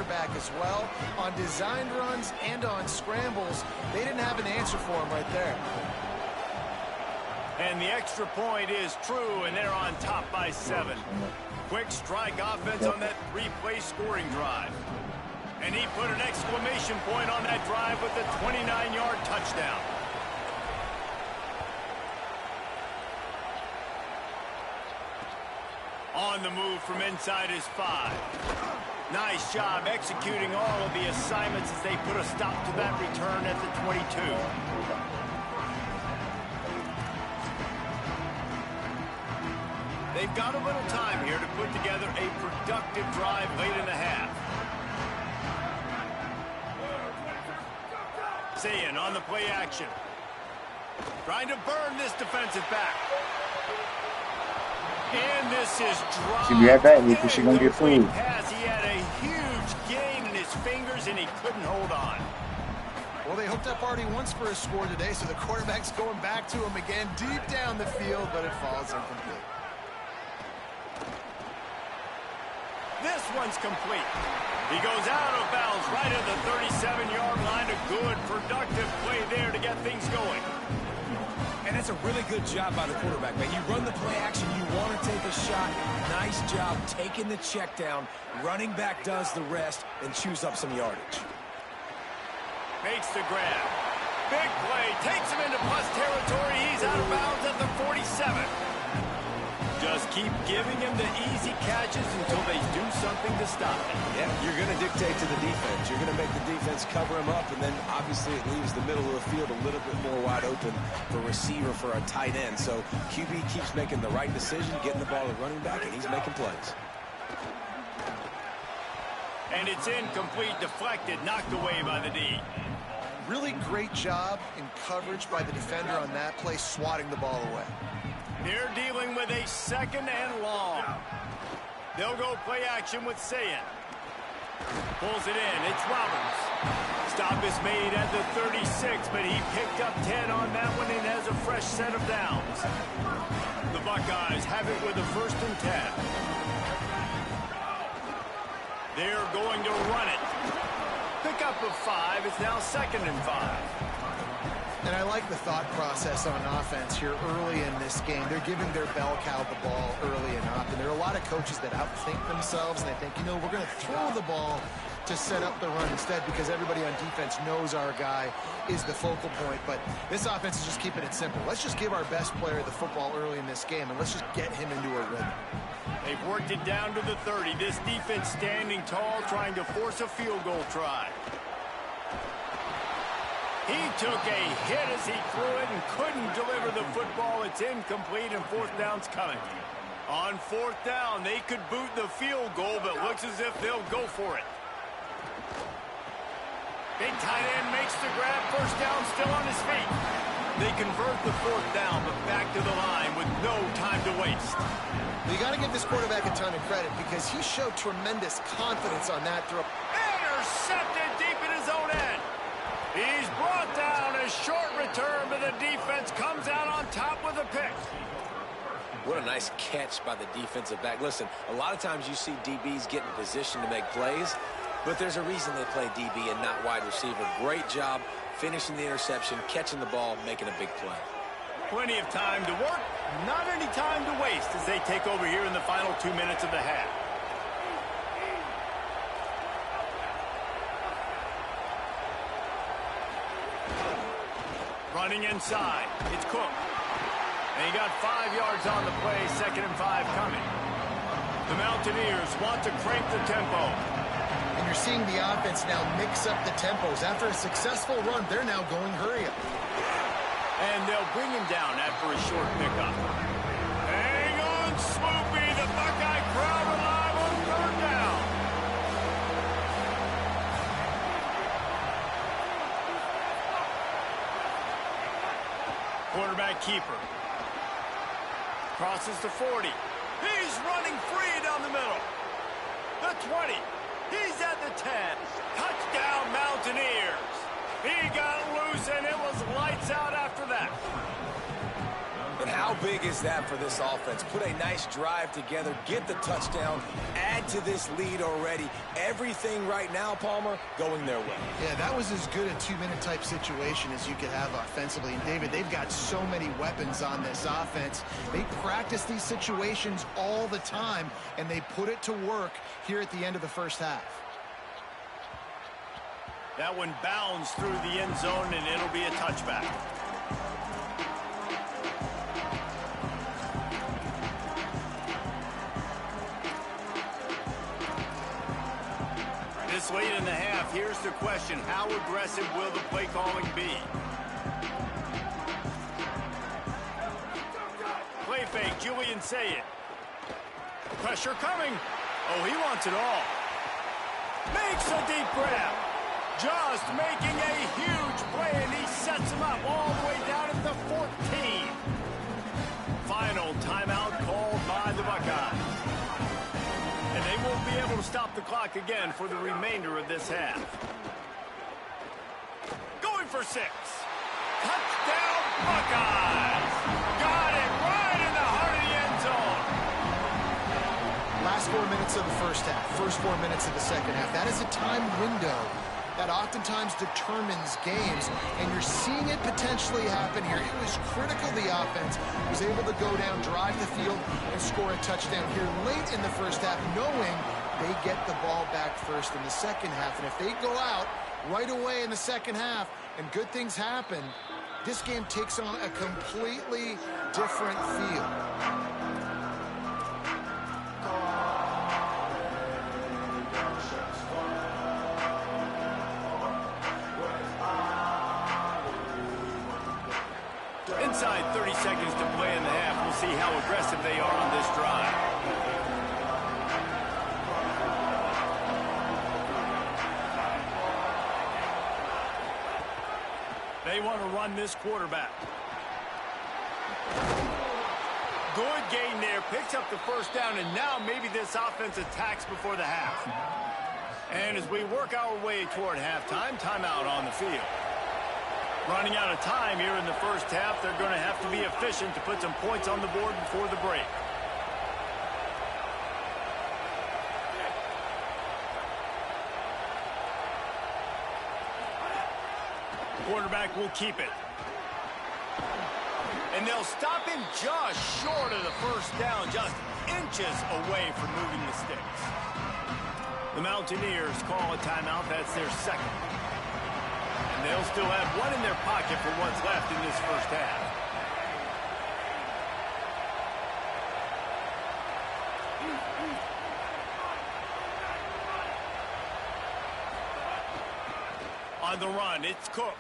quarterback as well. On designed runs and on scrambles, they didn't have an answer for him right there. And the extra point is true, and they're on top by 7. Quick strike offense on that 3-play scoring drive. And he put an exclamation point on that drive with a 29-yard touchdown. On the move from inside his 5. Nice job executing all of the assignments as they put a stop to that return at the 22. They've got a little time here to put together a productive drive late in the half. Ncaa on the play action. Trying to burn this defensive back. And this is dropped. She had that, she gonna get food. He had a huge gain in his fingers and he couldn't hold on. Well, they hooked up already once for a score today, so the quarterback's going back to him again deep down the field, but it falls incomplete. This one's complete. He goes out of bounds right at the 37-yard line. A good, productive play there to get things going. And that's a really good job by the quarterback, man. You run the play action, you want to take a shot. Nice job taking the check down. Running back does the rest and chews up some yardage. Makes the grab. Big play. Takes him into plus territory. He's out of bounds at the 47. Just keep giving him the easy catches until they do something to stop it. Yeah, you're going to dictate to the defense. You're going to make the defense cover him up, and then obviously it leaves the middle of the field a little bit more wide open for receiver, for a tight end. So QB keeps making the right decision, getting the ball to running back, and he's making plays. And it's incomplete, deflected, knocked away by the D. Really great job in coverage by the defender on that play, swatting the ball away. They're dealing with a 2nd and long. They'll go play action with Ncaa. Pulls it in. It's Roberts. Stop is made at the 36, but he picked up 10 on that one and has a fresh set of downs. The Buckeyes have it with a 1st and 10. They're going to run it. Pickup of 5. It's now 2nd and 5. And I like the thought process on offense here early in this game. They're giving their bell cow the ball early and up. And there are a lot of coaches that outthink themselves, and they think, you know, we're going to throw the ball to set up the run instead because everybody on defense knows our guy is the focal point. But this offense is just keeping it simple. Let's just give our best player the football early in this game, and let's just get him into a rhythm. They've worked it down to the 30. This defense standing tall, trying to force a field goal try. He took a hit as he threw it and couldn't deliver the football. It's incomplete, and 4th down's coming. On 4th down, they could boot the field goal, but looks as if they'll go for it. Big tight end makes the grab. 1st down, still on his feet. They convert the 4th down, but back to the line with no time to waste. You got to give this quarterback a ton of credit because he showed tremendous confidence on that throw. Intercepted deep in his own end. He's brought down. A short return, but the defense comes out on top with a pick. What a nice catch by the defensive back. Listen, a lot of times you see DBs get in position to make plays, but there's a reason they play DB and not wide receiver. Great job finishing the interception, catching the ball, making a big play. Plenty of time to work, not any time to waste as they take over here in the final 2 minutes of the half. Running inside, it's Cook. And he got 5 yards on the play, 2nd and 5 coming. The Mountaineers want to crank the tempo. And you're seeing the offense now mix up the tempos. After a successful run, they're now going hurry up. And they'll bring him down after a short pickup. Hang on, Swoopy. The Buckeye crowd alive on 3rd down. Quarterback keeper. Crosses the 40. He's running free down the middle. The 20. He's at the 10. Touchdown, Mountaineers. He got loose, and it was lights out after that. And how big is that for this offense? Put a nice drive together, get the touchdown, add to this lead already. Everything right now, Palmer, going their way. Yeah, that was as good a two-minute type situation as you could have offensively. And, David, they've got so many weapons on this offense. They practice these situations all the time, and they put it to work here at the end of the first half. That one bounds through the end zone, and it'll be a touchback. This late in the half, here's the question. How aggressive will the play calling be? Play fake, Julian say it. Pressure coming. Oh, he wants it all. Makes a deep grab. Just making a huge play, and he sets him up all the way down at the 14. Final timeout called by the Buckeyes. And they won't be able to stop the clock again for the remainder of this half. Going for 6. Touchdown, Buckeyes! Got it right in the heart of the end zone. Last 4 minutes of the first half, first 4 minutes of the second half. That is a time window that oftentimes determines games, and you're seeing it potentially happen here. It was critical the offense was able to go down, drive the field, and score a touchdown here late in the first half, knowing they get the ball back first in the second half. And if they go out right away in the second half and good things happen, this game takes on a completely different feel. Inside 30 seconds to play in the half. We'll see how aggressive they are on this drive. They want to run this quarterback. Good gain there. Picks up the first down, and now maybe this offense attacks before the half. And as we work our way toward halftime, timeout on the field. Running out of time here in the first half. They're going to have to be efficient to put some points on the board before the break. Quarterback will keep it. And they'll stop him just short of the first down, just inches away from moving the sticks. The Mountaineers call a timeout. That's their second. And they'll still have one in their pocket for what's left in this first half. On the run, it's Cook.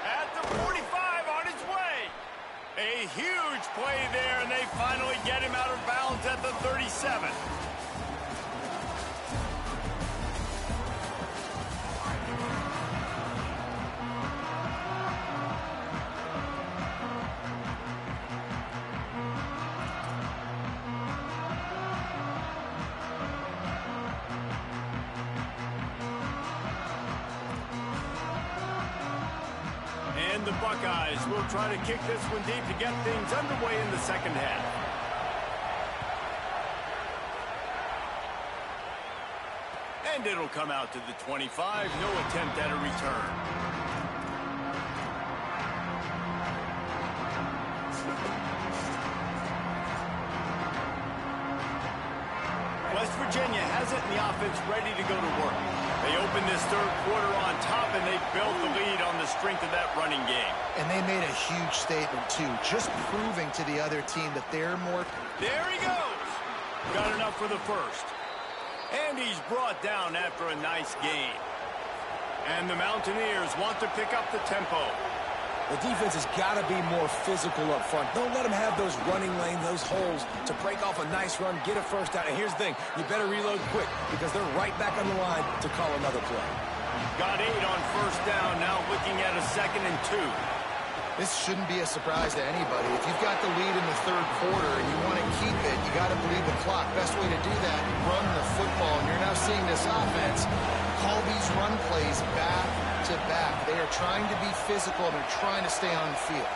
At the 45, on his way. A huge play there, and they finally get him out of bounds at the 37. And the Buckeyes will try to kick this one deep to get things underway in the second half. And it'll come out to the 25. No attempt at a return. West Virginia has it in the offense ready to go to work. They opened this third quarter on top, and they built the lead on the strength of that running game. And they made a huge statement, too, just proving to the other team that they're more... There he goes. Got enough for the first. And he's brought down after a nice gain. And the Mountaineers want to pick up the tempo. The defense has got to be more physical up front. Don't let them have those running lanes, those holes to break off a nice run, get a first down. And here's the thing, you better reload quick because they're right back on the line to call another play. Got 8 on first down, now looking at a 2nd and 2. This shouldn't be a surprise to anybody. If you've got the lead in the third quarter and you want to keep it, you got to bleed the clock. Best way to do that, run the football. And you're now seeing this offense call these run plays back to back. They are trying to be physical, and they're trying to stay on the field.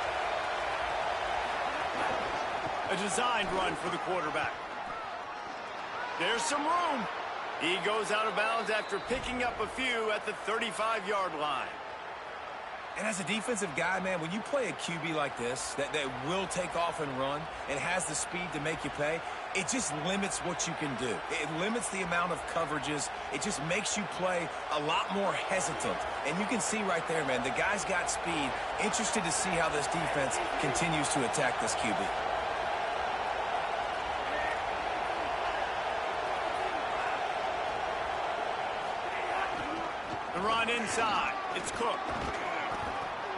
A designed run for the quarterback. There's some room. He goes out of bounds after picking up a few at the 35-yard line. And as a defensive guy, man, when you play a QB like this that will take off and run and has the speed to make you pay, it just limits what you can do. It limits the amount of coverages. It just makes you play a lot more hesitant. And you can see right there, man, the guy's got speed. Interested to see how this defense continues to attack this QB. The run inside. It's Cook.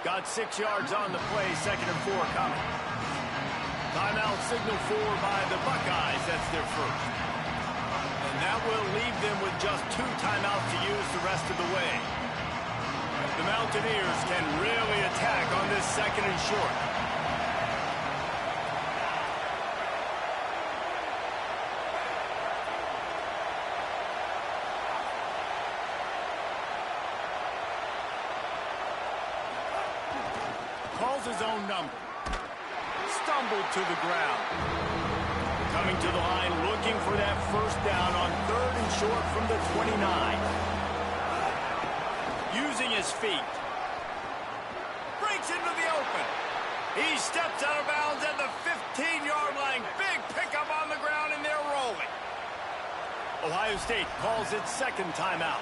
Got 6 yards on the play, 2nd and 4 coming. Timeout signal for by the Buckeyes. That's their first. And that will leave them with just 2 timeouts to use the rest of the way. The Mountaineers can really attack on this 2nd and short. Calls his own number. Stumbled to the ground. Coming to the line, looking for that first down on 3rd and short from the 29. Using his feet. Breaks into the open. He steps out of bounds at the 15-yard line. Big pickup on the ground, and they're rolling. Ohio State calls its 2nd timeout.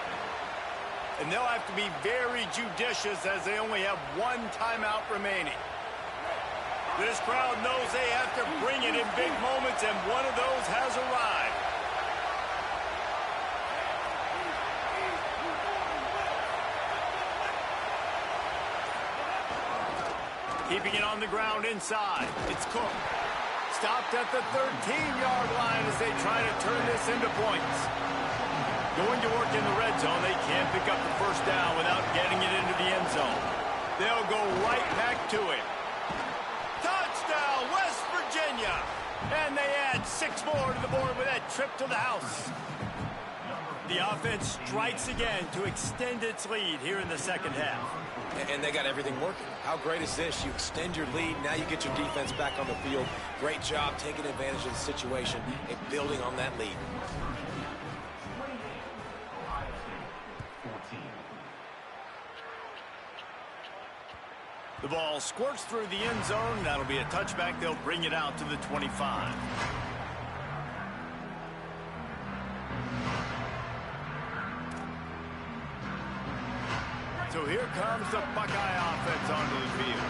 And they'll have to be very judicious as they only have 1 timeout remaining. This crowd knows they have to bring it in big moments, and one of those has arrived. Keeping it on the ground inside. It's Cook. Stopped at the 13-yard line as they try to turn this into points. Going to work in the red zone. They can't pick up the first down without getting it into the end zone. They'll go right back to it. Touchdown, West Virginia. And they add 6 more to the board with that trip to the house. The offense strikes again to extend its lead here in the 2nd half. And they got everything working. How great is this? You extend your lead. Now you get your defense back on the field. Great job taking advantage of the situation and building on that lead. The ball squirts through the end zone. That'll be a touchback. They'll bring it out to the 25. So here comes the Buckeye offense onto the field.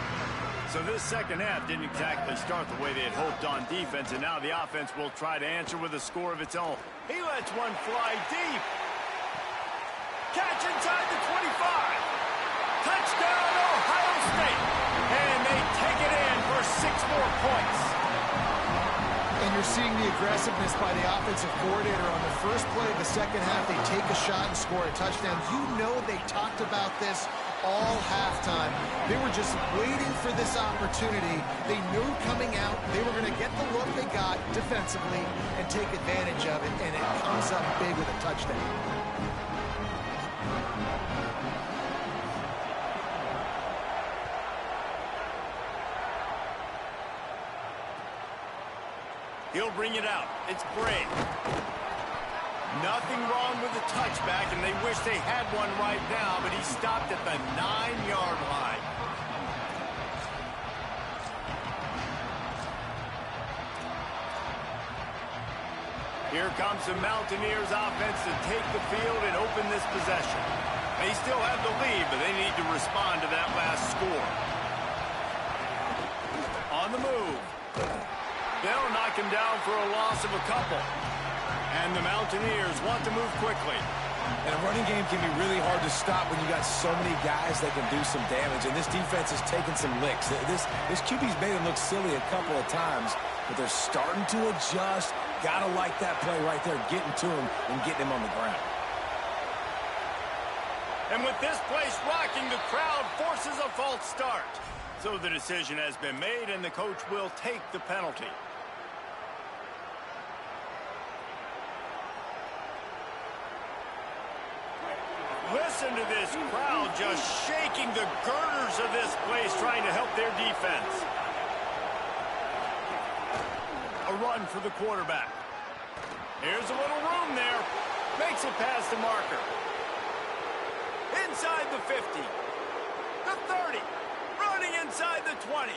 So this 2nd half didn't exactly start the way they had hoped on defense, and now the offense will try to answer with a score of its own. He lets one fly deep. Catch inside the 25. Touchdown, Ohio State. And they take it in for 6 more points. And you're seeing the aggressiveness by the offensive coordinator on the first play of the 2nd half. They take a shot and score a touchdown. You know they talked about this all halftime. They were just waiting for this opportunity. They knew coming out they were going to get the look they got defensively and take advantage of it, and it comes up big with a touchdown. He'll bring it out. It's Bray. Nothing wrong with the touchback, and they wish they had one right now, but he stopped at the 9-yard line. Here comes the Mountaineers offense to take the field and open this possession. They still have the lead, but they need to respond to that last score. On the move. They'll knock him down for a loss of a couple. And the Mountaineers want to move quickly. And a running game can be really hard to stop when you got so many guys that can do some damage. And this defense is taking some licks. This QB's made him look silly a couple of times, but they're starting to adjust. Gotta like that play right there, getting to him and getting him on the ground. And with this place rocking, the crowd forces a false start. So the decision has been made, and the coach will take the penalty. Listen to this crowd just shaking the girders of this place, trying to help their defense. run for the quarterback. Here's a little room there. Makes it past the marker. Inside the 50. The 30. Running inside the 20.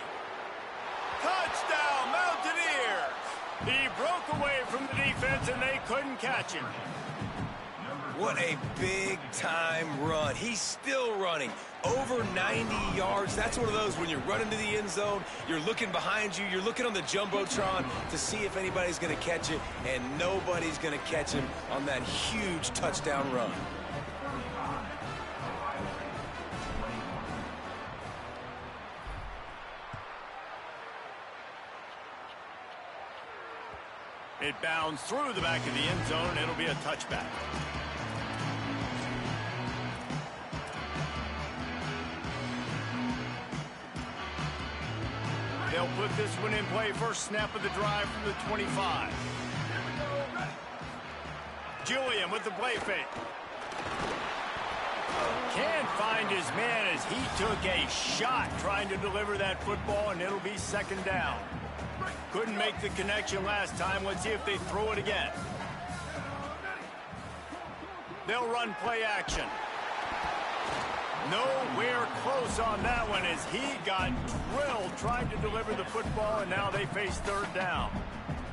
Touchdown, Mountaineers. He broke away from the defense, and they couldn't catch him. What a big-time run. He's still running. Over 90 yards. That's one of those when you're running to the end zone, you're looking behind you, you're looking on the Jumbotron to see if anybody's going to catch it, and nobody's going to catch him on that huge touchdown run. It bounds through the back of the end zone, and it'll be a touchback. They'll put this one in play. First snap of the drive from the 25. Julian with the play fake. Can't find his man as he took a shot trying to deliver that football, and it'll be second down. Couldn't make the connection last time. Let's see if they throw it again. They'll run play action. Nowhere close on that one as he got drilled trying to deliver the football, and now they face third down.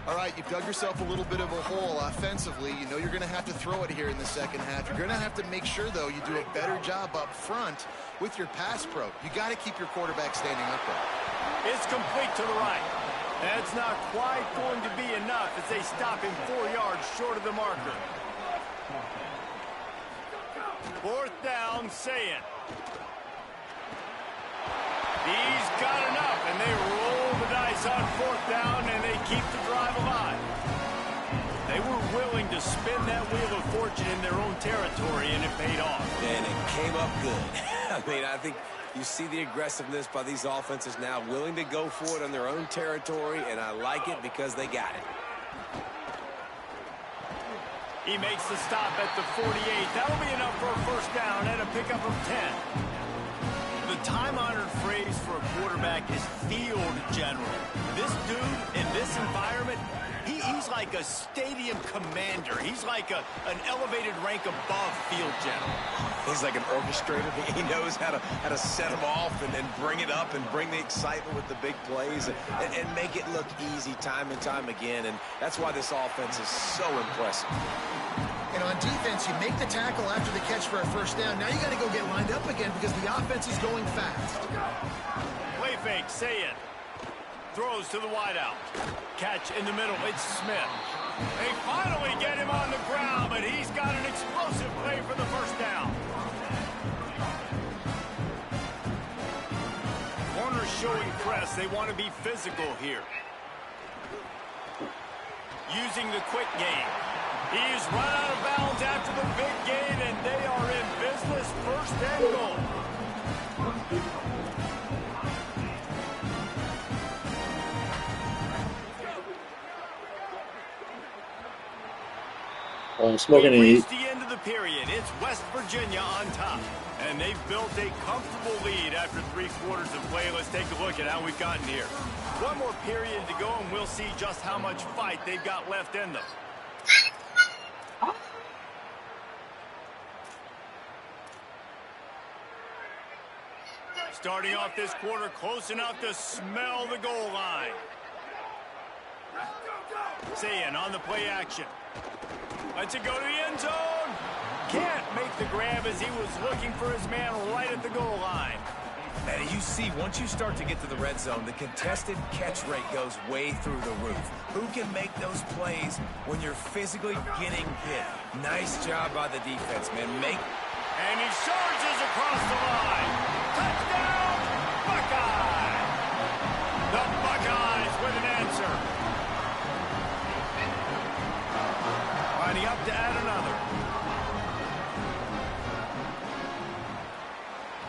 All right, you've dug yourself a little bit of a hole offensively. You know you're going to have to throw it here in the second half. You're going to have to make sure, though, you do a better job up front with your pass pro. You got to keep your quarterback standing upright. It's complete to the right. That's not quite going to be enough as they stop him 4 yards short of the marker. Fourth down, Ncaa. He's got enough, and they roll the dice on fourth down, and they keep the drive alive. They were willing to spin that wheel of fortune in their own territory, and it paid off. And it came up good. I mean, I think you see the aggressiveness by these offenses now, willing to go for it on their own territory, and I like it because they got it. He makes the stop at the 48. That'll be enough for a first down and a pickup of 10. The time-honored phrase for a quarterback is field general. This dude in this environment, he's like a stadium commander. He's like an elevated rank above field general. He's like an orchestrator. He knows how to set them off and bring it up and bring the excitement with the big plays and make it look easy time and time again. And that's why this offense is so impressive. And on defense, you make the tackle after the catch for a first down. Now you got to go get lined up again because the offense is going fast. Play fake, Ncaa. Throws to the wideout. Catch in the middle. It's Smith. They finally get him on the ground, but he's got an explosive play for the first down. Corners showing press. They want to be physical here. Using the quick game. He's run out of bounds after the big gain, and they are in business. First and goal. Smoking We've and reached the end of the period. It's West Virginia on top, and they've built a comfortable lead after 3 quarters of play. Let's take a look at how we've gotten here. One more period to go, and we'll see just how much fight they've got left in them. Starting off this quarter close enough to smell the goal line. Ncaa on the play action. Lets it go to the end zone. Can't make the grab as he was looking for his man right at the goal line. And you see, once you start to get to the red zone, the contested catch rate goes way through the roof. Who can make those plays when you're physically getting hit? Nice job by the defense, man. And he surges across the line. Touchdown, Buckeye! The Buckeyes with an answer. Lining up to add another.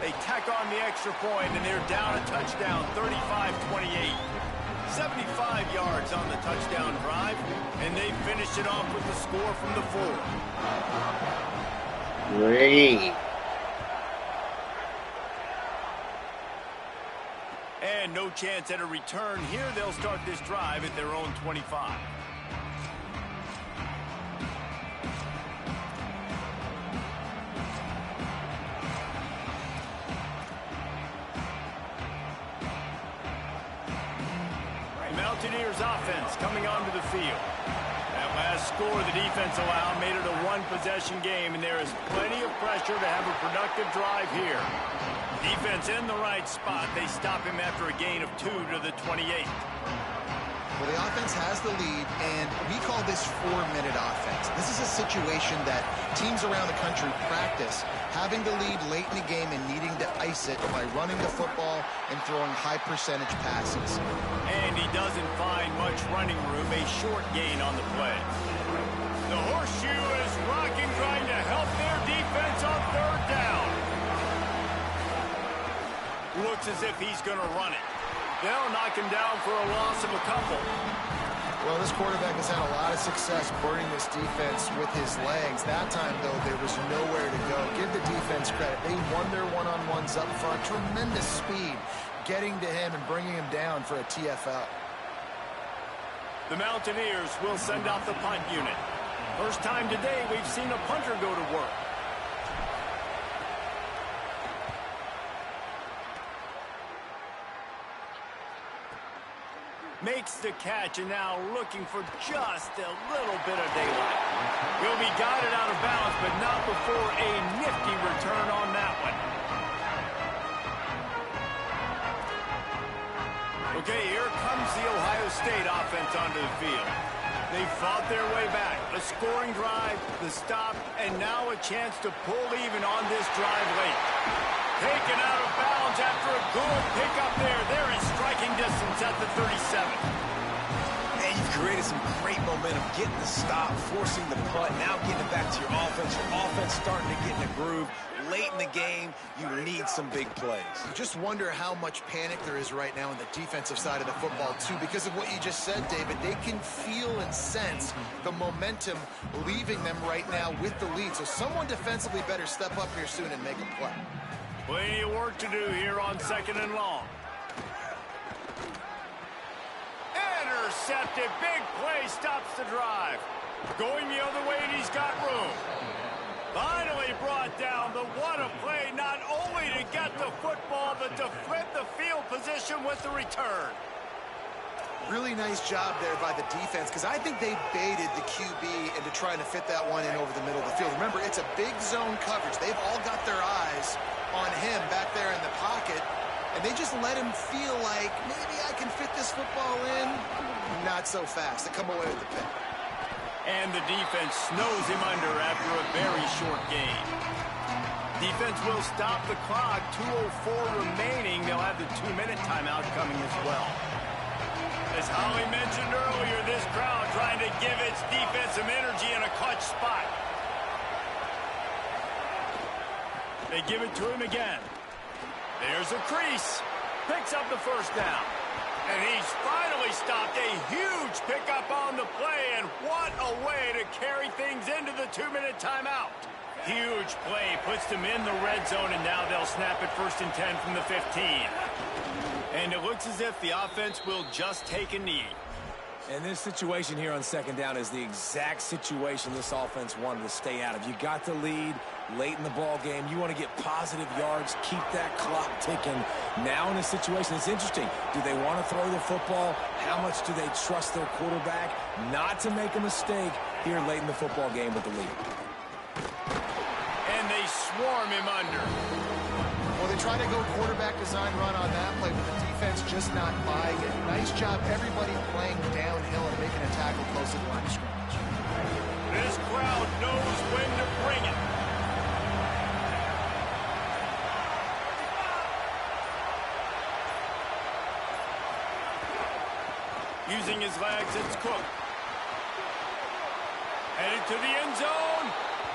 They tack on the extra point, and they're down a touchdown, 35-28. 75 yards on the touchdown drive, and they finish it off with the score from the 4. Great. And no chance at a return here. They'll start this drive at their own 25. Mountaineers offense coming onto the field. That last score the defense allowed made it a one-possession game, and there is plenty of pressure to have a productive drive here. Defense in the right spot. They stop him after a gain of 2 to the 28. Well, the offense has the lead, and we call this 4-minute offense. This is a situation that teams around the country practice, having the lead late in the game and needing to ice it by running the football and throwing high-percentage passes. And he doesn't find much running room, a short gain on the play. The horseshoe is rocking, trying to help their defense on third down. Looks as if he's going to run it. They'll knock him down for a loss of a couple. Well, this quarterback has had a lot of success burning this defense with his legs. That time, though, there was nowhere to go. Give the defense credit. They won their one-on-ones up front. Tremendous speed getting to him and bringing him down for a TFL. The Mountaineers will send out the punt unit. First time today we've seen a punter go to work. Makes the catch, and now looking for just a little bit of daylight. He'll be guided out of bounds, but not before a nifty return on that one. Okay, here comes the Ohio State offense onto the field. They fought their way back. A scoring drive, the stop, and now a chance to pull even on this drive late. Taken out of bounds after a good pickup there. They're in striking distance at the 37. And you've created some great momentum, getting the stop, forcing the punt, now getting it back to your offense. Your offense starting to get in a groove. Late in the game, you need some big plays. I just wonder how much panic there is right now on the defensive side of the football, too, because of what you just said, David. They can feel and sense the momentum leaving them right now with the lead. So someone defensively better step up here soon and make a play. Plenty of work to do here on 2nd and long. Intercepted. Big play stops the drive. Going the other way, and he's got room. Finally brought down. The what a play, not only to get the football, but to flip the field position with the return. Really nice job there by the defense, because I think they baited the QB into trying to fit that one in over the middle of the field. Remember, it's a big zone coverage. They've all got their eyes on him back there in the pocket, and they just let him feel like, maybe I can fit this football in. Not so fast. They come away with the pick. And the defense snows him under after a very short gain. Defense will stop the clock. 2:04 remaining. They'll have the 2-minute timeout coming as well. As Holly mentioned earlier, this crowd trying to give its defense some energy in a clutch spot. They give it to him again. There's a crease. Picks up the first down. And he's finally stopped. A huge pickup on the play, and what a way to carry things into the 2-minute timeout. Huge play, puts them in the red zone, and now they'll snap it 1st and 10 from the 15. And it looks as if the offense will just take a knee. And this situation here on 2nd down is the exact situation this offense wanted to stay out of. You got the lead late in the ball game. You want to get positive yards, keep that clock ticking. Now in this situation, it's interesting. Do they want to throw the football? How much do they trust their quarterback not to make a mistake here late in the football game with the lead? And they swarm him under. Well, they try to go quarterback design run on that play, but the defense just not buying it. Nice job, everybody playing downhill and making a tackle close to the line of scrimmage. This crowd knows when to bring it. Using his legs, it's Cook. Headed to the end zone.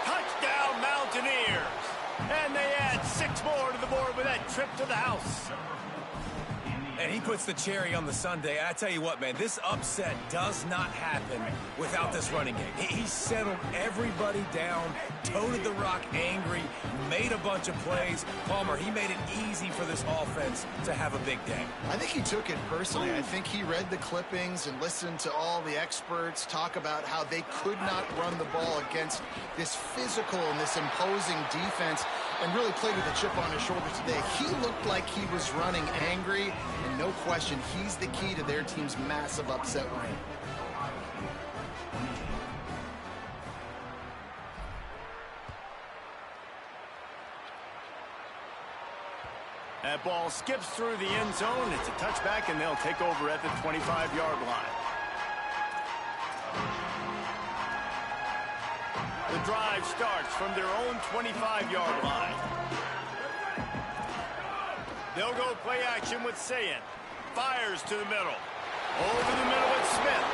Touchdown, Mountaineers. And they add 6 more to the board with that trip to the house. And he puts the cherry on the sundae. I tell you what, man, this upset does not happen without this running game. He settled everybody down, toted the rock angry, made a bunch of plays. Palmer, he made it easy for this offense to have a big day. I think he took it personally. I think he read the clippings and listened to all the experts talk about how they could not run the ball against this physical and this imposing defense, and really played with a chip on his shoulder today. He looked like he was running angry, and no question, he's the key to their team's massive upset win. That ball skips through the end zone. It's a touchback, and they'll take over at the 25-yard line. The drive starts from their own 25-yard line. They'll go play action with Ncaa27. Fires to the middle. Over the middle it's Smith.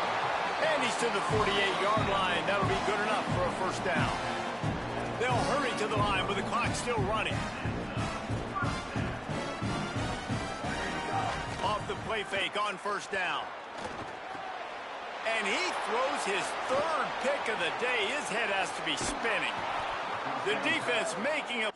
And he's to the 48-yard line. That'll be good enough for a first down. They'll hurry to the line with the clock still running. Off the play fake on first down. And he throws his third pick of the day. His head has to be spinning. The defense making a